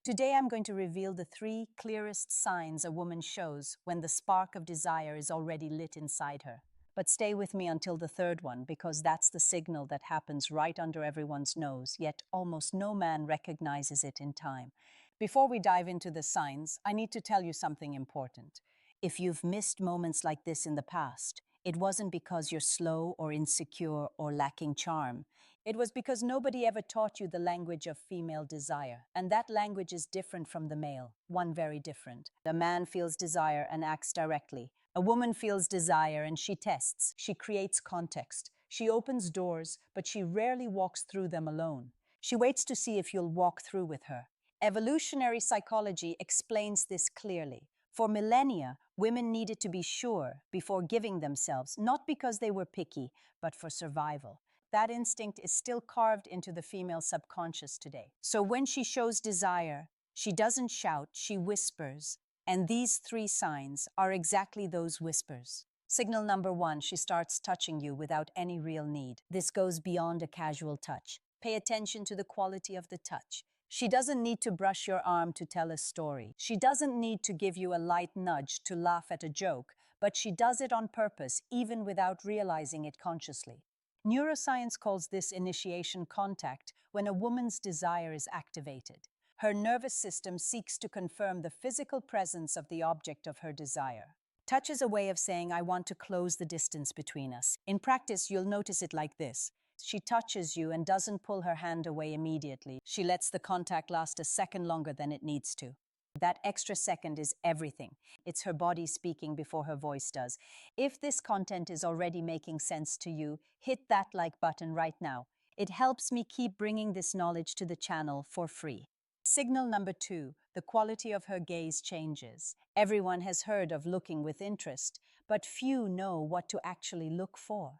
Today I'm going to reveal the 3 clearest signs a woman shows when the spark of desire is already lit inside her. But stay with me until the third one, because that's the signal that happens right under everyone's nose, yet almost no man recognizes it in time. Before we dive into the signs, I need to tell you something important. If you've missed moments like this in the past, it wasn't because you're slow or insecure or lacking charm. It was because nobody ever taught you the language of female desire, and that language is different from the male, one very different. A man feels desire and acts directly. A woman feels desire and she tests, she creates context. She opens doors, but she rarely walks through them alone. She waits to see if you'll walk through with her. Evolutionary psychology explains this clearly. For millennia, women needed to be sure before giving themselves, not because they were picky, but for survival. That instinct is still carved into the female subconscious today. So when she shows desire, she doesn't shout, she whispers. And these 3 signs are exactly those whispers. Signal number 1, she starts touching you without any real need. This goes beyond a casual touch. Pay attention to the quality of the touch. She doesn't need to brush your arm to tell a story. She doesn't need to give you a light nudge to laugh at a joke, but she does it on purpose, even without realizing it consciously. Neuroscience calls this initiation contact when a woman's desire is activated. Her nervous system seeks to confirm the physical presence of the object of her desire. Touch is a way of saying, I want to close the distance between us. In practice, you'll notice it like this. She touches you and doesn't pull her hand away immediately. She lets the contact last a second longer than it needs to. That extra second is everything. It's her body speaking before her voice does. If this content is already making sense to you, hit that like button right now. It helps me keep bringing this knowledge to the channel for free. Signal number 2, the quality of her gaze changes. Everyone has heard of looking with interest, but few know what to actually look for.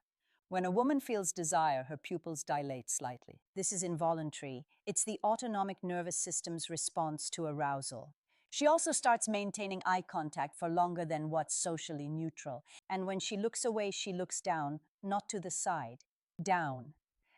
When a woman feels desire, her pupils dilate slightly. This is involuntary. It's the autonomic nervous system's response to arousal. She also starts maintaining eye contact for longer than what's socially neutral. And when she looks away, she looks down, not to the side, down.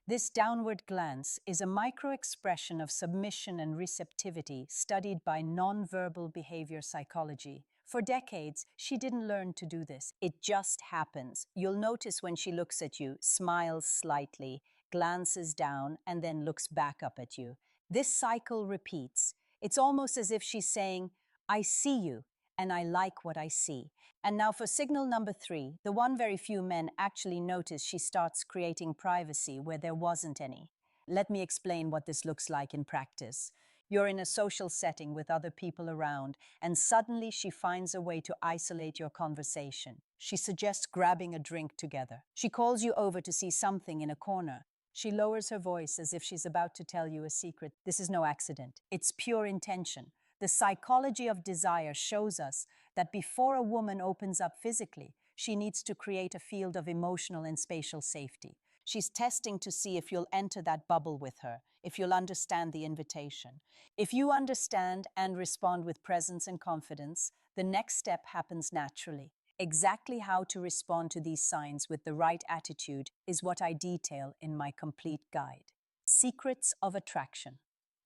This downward glance is a micro-expression of submission and receptivity studied by nonverbal behavior psychology. For decades, she didn't learn to do this. It just happens. You'll notice when she looks at you, smiles slightly, glances down, and then looks back up at you. This cycle repeats. It's almost as if she's saying, I see you, and I like what I see. And now for signal number 3, the one very few men actually notice. She starts creating privacy where there wasn't any. Let me explain what this looks like in practice. You're in a social setting with other people around, and suddenly she finds a way to isolate your conversation. She suggests grabbing a drink together. She calls you over to see something in a corner. She lowers her voice as if she's about to tell you a secret. This is no accident. It's pure intention. The psychology of desire shows us that before a woman opens up physically, she needs to create a field of emotional and spatial safety. She's testing to see if you'll enter that bubble with her, if you'll understand the invitation. If you understand and respond with presence and confidence, the next step happens naturally. Exactly how to respond to these signs with the right attitude is what I detail in my complete guide. Secrets of Attraction.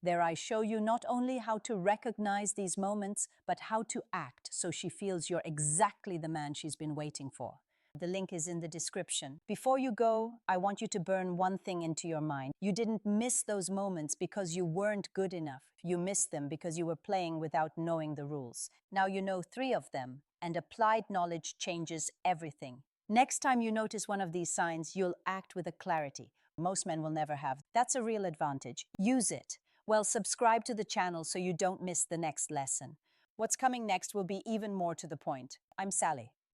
There I show you not only how to recognize these moments, but how to act so she feels you're exactly the man she's been waiting for. The link is in the description. Before you go, I want you to burn one thing into your mind. You didn't miss those moments because you weren't good enough. You missed them because you were playing without knowing the rules. Now you know 3 of them, and applied knowledge changes everything. Next time you notice one of these signs, you'll act with a clarity most men will never have. That's a real advantage. Use it. Well, subscribe to the channel so you don't miss the next lesson. What's coming next will be even more to the point. I'm Sally.